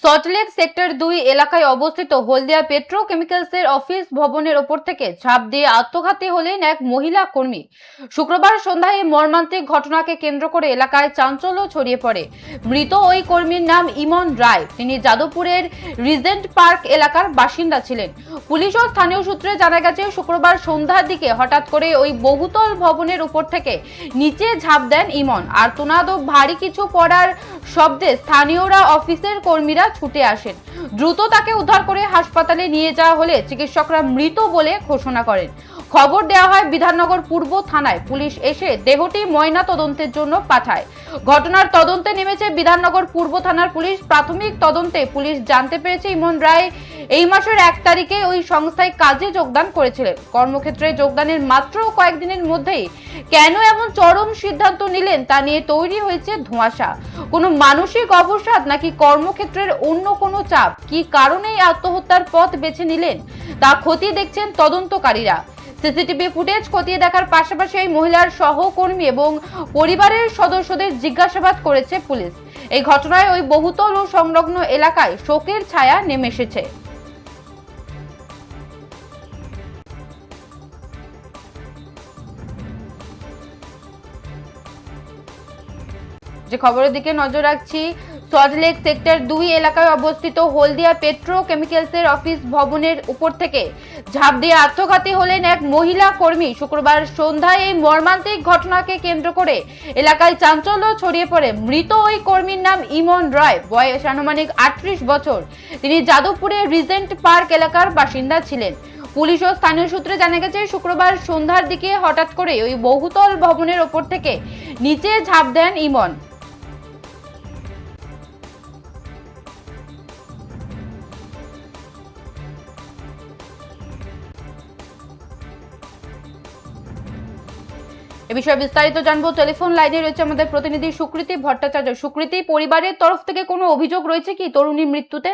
Salt Lake sector 2 এলাকায় অবস্থিত হলদিয়া পেট্রোকেমিক্যালসের office ভবনের ওপর থেকে ঝাঁপ দিয়ে আত্মঘাতী হলেন এক মহিলা কর্মী। শুক্রবার সন্ধ্যায় এই মর্মান্তিক ঘটনাকে কেন্দ্র করে এলাকায় চাঞ্চল্য ছড়িয়ে পড়ে। মৃত ওই কর্মীর নাম ইমন রায়। তিনি যাদবপুরের রিজেন্ট পার্ক এলাকার বাসিন্দা ছিলেন। পুলিশ ও স্থানীয় সূত্রে জানা গেছে, শুক্রবার সন্ধ্যার দিকে হঠাৎ করে ওই বহুতল ভবনের উপর থেকে নিচে ঝাঁপ দেন ইমন। আর তোনাদ ও ভারী কিছু পড়ার শব্দে স্থানীয়রা অফিসের কর্মীরা ছুটে আসেন। দ্রুত তাকে উদ্ধার করে হাসপাতালে নিয়ে যাওয়া হলে চিকিৎসকরা মৃত বলে ঘোষণা করেন। খবর দেওয়া হয় বিধাননগর পূর্ব থানায়। পুলিশ এসে দেহটি ময়না তদন্তের জন্য পাঠায়। ঘটনার তদন্তে নেমেছে বিধাননগর পূর্ব থানার পুলিশ। প্রাথমিক তদন্তে পুলিশ জানতে পেরেছে, ইমন রায় এই মাসের 1 তারিখে ওই সংস্থায় কাজে যোগদান করেছিলেন। কর্মক্ষেত্রে যোগদানের মাত্র কয়েকদিনের মধ্যেই কেন এমন চরম সিদ্ধান্ত নিলেন তা নিয়ে তৈরি হয়েছে ধোঁয়াশা। কোনো মানসিক অবসাদ নাকি কর্মক্ষেত্রের অন্য কোনো চাপ? কি কারণে আত্মহত্যার পথ বেছে নিলেন তা খতিয়ে দেখছেন তদন্তকারীরা। সিসিটিভি ফুটেজ খতিয়ে দেখার পাশাপাশি এই মহিলার সহকর্মী এবং পরিবারের সদস্যদের জিজ্ঞাসাবাদ করেছে পুলিশ। এই ঘটনায় ওই বহুতল ও সংলগ্ন এলাকায় শোকের ছায়া নেমে এসেছে। যে খবরের দিকে নজর রাখছি, সল্টলেক সেক্টর 2 এলাকায় অবস্থিত হলদিয়া পেট্রোকেমিক্যালসের অফিস ভবনের উপর থেকে ঝাঁপ দিয়ে আত্মঘাতী হলেন এক মহিলা কর্মী। শুক্রবার সন্ধ্যায় এই মর্মান্তিক ঘটনাকে কেন্দ্র করে এলাকায় চাঞ্চল্য ছড়িয়ে পড়ে। মৃত ওই কর্মীর নাম ইমন রায়। বয়স আনুমানিক 38 বছর। তিনি যাদবপুরের রিজেন্ট পার্ক এলাকার বাসিন্দা ছিলেন। পুলিশ ও স্থানীয় সূত্রে জানা গেছে, শুক্রবার সন্ধ্যার দিকে হঠাৎ করে ওই বহুতল ভবনের ওপর থেকে নিচে ঝাঁপ দেন ইমন। এ বিষয়ে বিস্তারিত জানবো। টেলিফোন লাইনে রয়েছে আমাদের প্রতিনিধি সুকৃতি ভট্টাচার্য। সুকৃতি, পরিবারের তরফ থেকে কোনো অভিযোগ রয়েছে কি তরুণীর মৃত্যুতে?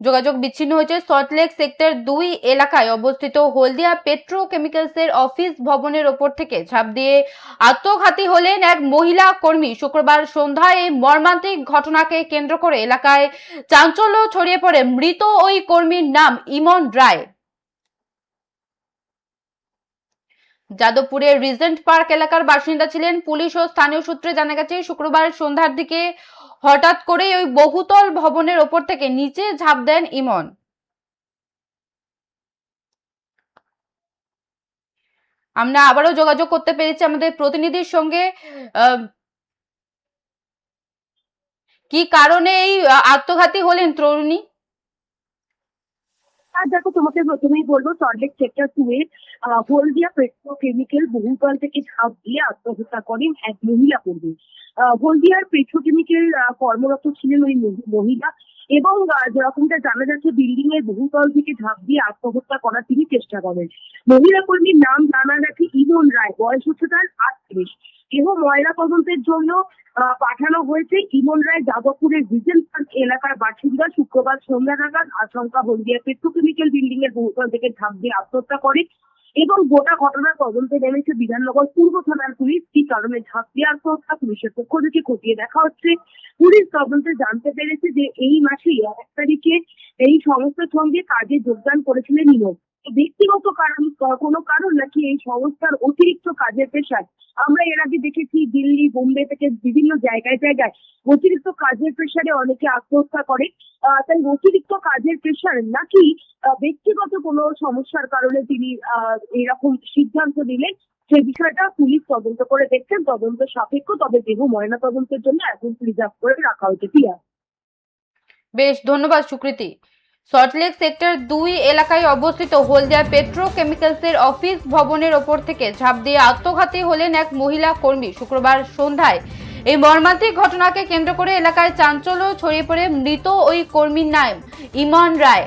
যোগাযোগ বিচ্ছিন্ন হয়েছে। সল্টলেক সেক্টর 2 এলাকায় অবস্থিত হলদিয়া পেট্রোকেমিক্যালসের অফিস ভবনের ওপর থেকে ঝাঁপ দিয়ে আত্মঘাতী হলেন এক মহিলা কর্মী। শুক্রবার সন্ধ্যায় এই মর্মান্তিক ঘটনাকে কেন্দ্র করে এলাকায় চাঞ্চল্য ছড়িয়ে পড়ে। মৃত ওই কর্মীর নাম ইমন রায়। যাদবপুরের রিজেন্ট পার্ক এলাকার বাসিন্দা ছিলেন। পুলিশ ও স্থানীয় সূত্রে জানা গেছে, শুক্রবার সন্ধ্যার দিকে হঠাৎ করে ওই বহুতল ভবনের ওপর থেকে নিচে ঝাঁপ দেন ইমন। আমরা আবারও যোগাযোগ করতে পেরেছি আমাদের প্রতিনিধির সঙ্গে। কি কারণে এই আত্মঘাতী হলেন তরুণী? আর দেখো, তোমাকে প্রথমেই বলবো, সল্টলেক সেক্টর 2 এর হলদিয়া পেট্রোকেমিক্যাল বহুতল থেকে ঝাঁপ দিয়ে আত্মহত্যা করেন এক মহিলা কর্মী। হলদিয়ার পেট্রোকেমিক্যাল কর্মরত ছিলেন ওই মহিলা, এবং যেরকমটা জানা যাচ্ছে, বিল্ডিং এর বহুতল থেকে ঝাঁপ দিয়ে আত্মহত্যা করার তিনি চেষ্টা করেন। মহিলা কর্মীর নাম জানা গেছে ইমন রায়। বয়স হচ্ছে তার 38। দেহ ময়না তদন্তের জন্য পাঠানো হয়েছে। ইমন রায় যাদবপুরের রিজেন্ট পার্ক এলাকার বাসিন্দা। শুক্রবার সন্ধ্যা নাগাদ আচমকা হলদিয়া পেট্রোকেমিক্যাল বিল্ডিং এর বহুতল থেকে ঝাঁপ দিয়ে আত্মহত্যা করে, এবং গোটা ঘটনার তদন্তে নেমেছে বিধাননগর পূর্ব থানার পুলিশ। কি কারণে ঝাঁপ দিয়ে আত্মহত্যা, পুলিশের পক্ষ থেকে খতিয়ে দেখা হচ্ছে। পুলিশ তদন্তে জানতে পেরেছে যে এই মাসেই 1 তারিখে এই সংস্থার সঙ্গে কাজে যোগদান করেছিলেন ইমন। ব্যক্তিগত কারণ, কোনো কারণ নাকি এই সংস্থার অতিরিক্ত কাজের পেশায়? আমরা এর আগে দেখেছি দিল্লি, বোম্বে থেকে বিভিন্ন জায়গায় জায়গায় অতিরিক্ত কাজের প্রেসারে অনেকে আত্মহত্যা করে। তাই অতিরিক্ত কাজের প্রেসার নাকি ব্যক্তিগত কোনো সমস্যার কারণে তিনি এরকম সিদ্ধান্ত নিলেন, সে বিষয়টা পুলিশ তদন্ত করে দেখছেন। তদন্ত সাপেক্ষ, তবে দেহ ময়না তদন্তের জন্য এখন প্রিজার্ভ করে রাখা হয়েছে। প্রিয়া, বেশ, ধন্যবাদ সুকৃতি। সল্টলেক সেক্টর 2 এলাকায় অবস্থিত হলদিয়া পেট্রোকেমিক্যালসের অফিস ভবনের ওপর থেকে ঝাঁপ দিয়ে আত্মঘাতী হলেন এক মহিলা কর্মী। শুক্রবার সন্ধ্যায় এই মর্মান্তিক ঘটনাকে কেন্দ্র করে এলাকায় চাঞ্চল্য ছড়িয়ে পড়ে। মৃত ওই কর্মীর নাম ইমন রায়।